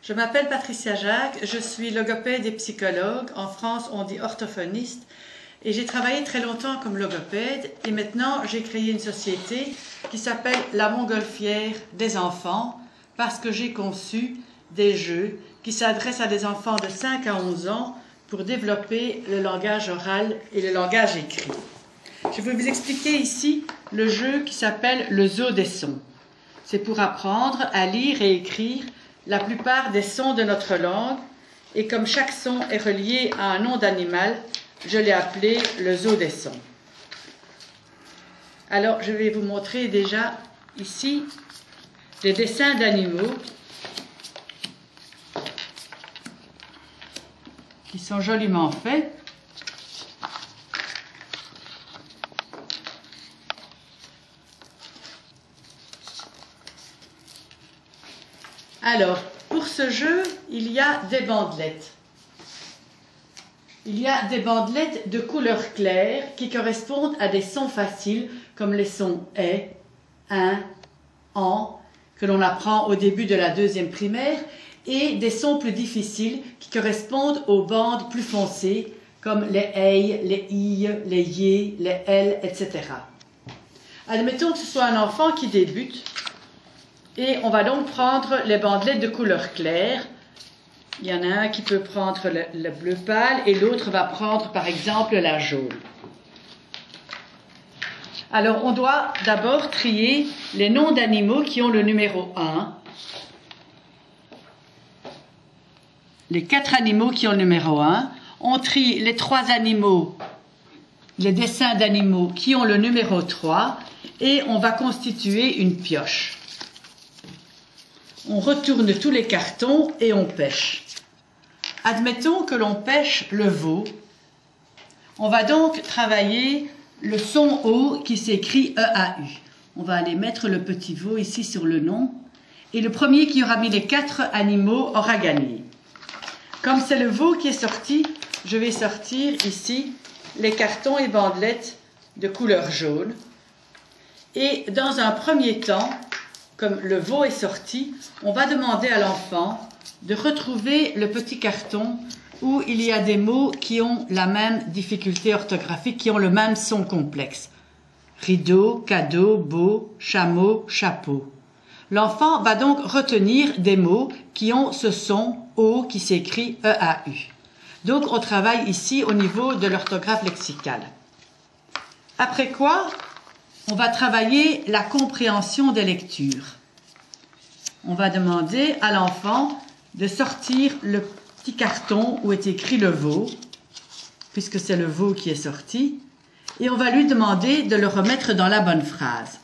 Je m'appelle Patricia Jacques, je suis logopède et psychologue. En France, on dit orthophoniste. Et j'ai travaillé très longtemps comme logopède. Et maintenant, j'ai créé une société qui s'appelle La Montgolfière des enfants parce que j'ai conçu des jeux qui s'adressent à des enfants de 5 à 11 ans pour développer le langage oral et le langage écrit. Je vais vous expliquer ici le jeu qui s'appelle le zoo des sons. C'est pour apprendre à lire et écrire la plupart des sons de notre langue, et comme chaque son est relié à un nom d'animal, je l'ai appelé le zoo des sons. Alors, je vais vous montrer déjà ici des dessins d'animaux qui sont joliment faits. Alors, pour ce jeu, il y a des bandelettes. Il y a des bandelettes de couleur claire qui correspondent à des sons faciles comme les sons « est »,« un »,« en » que l'on apprend au début de la 2e primaire et des sons plus difficiles qui correspondent aux bandes plus foncées comme les « ei », les « i », les « y », les « l », etc. Admettons que ce soit un enfant qui débute. Et on va donc prendre les bandelettes de couleur claire. Il y en a un qui peut prendre le bleu pâle et l'autre va prendre par exemple la jaune. Alors on doit d'abord trier les noms d'animaux qui ont le numéro 1. Les 4 animaux qui ont le numéro 1. On trie les 3 animaux, les dessins d'animaux qui ont le numéro 3 et on va constituer une pioche. On retourne tous les cartons et on pêche. Admettons que l'on pêche le veau. On va donc travailler le son O qui s'écrit E-A-U. On va aller mettre le petit veau ici sur le nom. Et le premier qui aura mis les 4 animaux aura gagné. Comme c'est le veau qui est sorti, je vais sortir ici les cartons et bandelettes de couleur jaune. Et dans un premier temps, comme le veau est sorti, on va demander à l'enfant de retrouver le petit carton où il y a des mots qui ont la même difficulté orthographique, qui ont le même son complexe. Rideau, cadeau, beau, chameau, chapeau. L'enfant va donc retenir des mots qui ont ce son O qui s'écrit E-A-U. Donc on travaille ici au niveau de l'orthographe lexicale. Après quoi, on va travailler la compréhension des lectures. On va demander à l'enfant de sortir le petit carton où est écrit le veau, puisque c'est le veau qui est sorti, et on va lui demander de le remettre dans la bonne phrase.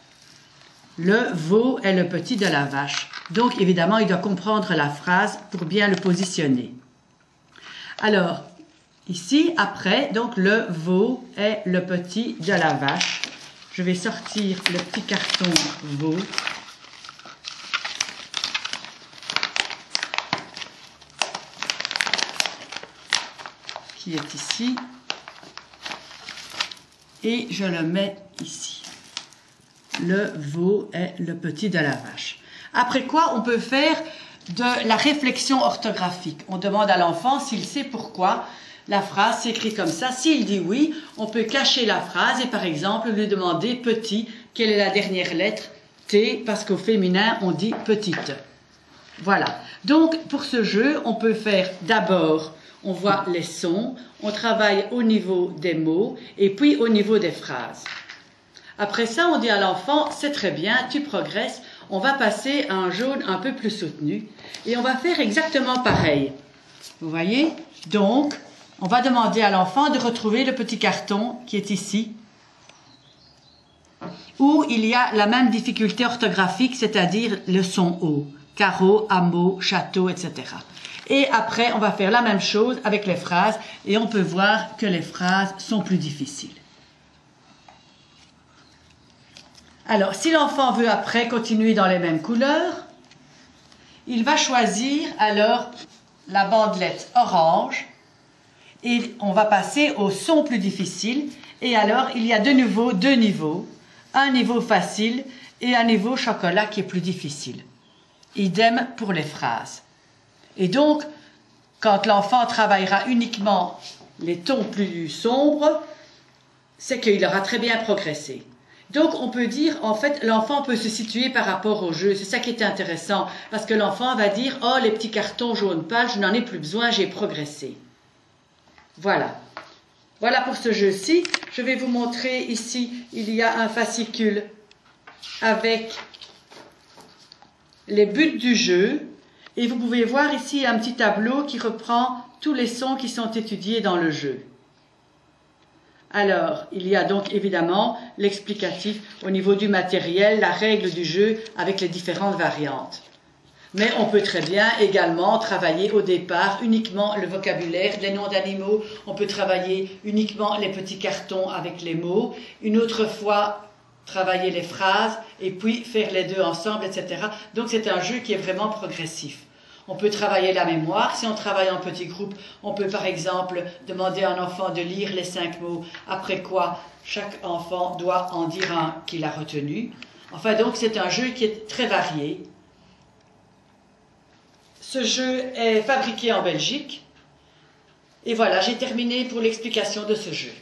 Le veau est le petit de la vache. Donc évidemment, il doit comprendre la phrase pour bien le positionner. Alors, ici, après, donc le veau est le petit de la vache. Je vais sortir le petit carton veau. Qui est ici. Et je le mets ici. Le veau est le petit de la vache. Après quoi, on peut faire de la réflexion orthographique. On demande à l'enfant s'il sait pourquoi la phrase s'écrit comme ça. S'il dit oui, on peut cacher la phrase et par exemple lui demander petit, quelle est la dernière lettre? T, parce qu'au féminin on dit petite. Voilà. Donc pour ce jeu, on peut faire d'abord, on voit les sons, on travaille au niveau des mots et puis au niveau des phrases. Après ça, on dit à l'enfant, c'est très bien, tu progresses, on va passer à un jaune un peu plus soutenu et on va faire exactement pareil. Vous voyez? Donc, on va demander à l'enfant de retrouver le petit carton qui est ici, où il y a la même difficulté orthographique, c'est-à-dire le son O, carreau, hameau, château, etc. Et après, on va faire la même chose avec les phrases, et on peut voir que les phrases sont plus difficiles. Alors, si l'enfant veut après continuer dans les mêmes couleurs, il va choisir alors la bandelette orange, et on va passer au son plus difficile. Et alors, il y a de nouveau 2 niveaux. Un niveau facile et un niveau chocolat qui est plus difficile. Idem pour les phrases. Et donc, quand l'enfant travaillera uniquement les tons plus sombres, c'est qu'il aura très bien progressé. Donc, on peut dire, en fait, l'enfant peut se situer par rapport au jeu. C'est ça qui est intéressant, parce que l'enfant va dire « Oh, les petits cartons jaunes pâles, je n'en ai plus besoin, j'ai progressé. » Voilà. Voilà pour ce jeu-ci. Je vais vous montrer ici, il y a un fascicule avec les buts du jeu. Et vous pouvez voir ici un petit tableau qui reprend tous les sons qui sont étudiés dans le jeu. Alors, il y a donc évidemment l'explicatif au niveau du matériel, la règle du jeu avec les différentes variantes. Mais on peut très bien également travailler au départ uniquement le vocabulaire, les noms d'animaux. On peut travailler uniquement les petits cartons avec les mots. Une autre fois, travailler les phrases et puis faire les deux ensemble, etc. Donc c'est un jeu qui est vraiment progressif. On peut travailler la mémoire. Si on travaille en petit groupe, on peut par exemple demander à un enfant de lire les 5 mots, après quoi chaque enfant doit en dire un qu'il a retenu. Enfin donc c'est un jeu qui est très varié. Ce jeu est fabriqué en Belgique. Et voilà, j'ai terminé pour l'explication de ce jeu.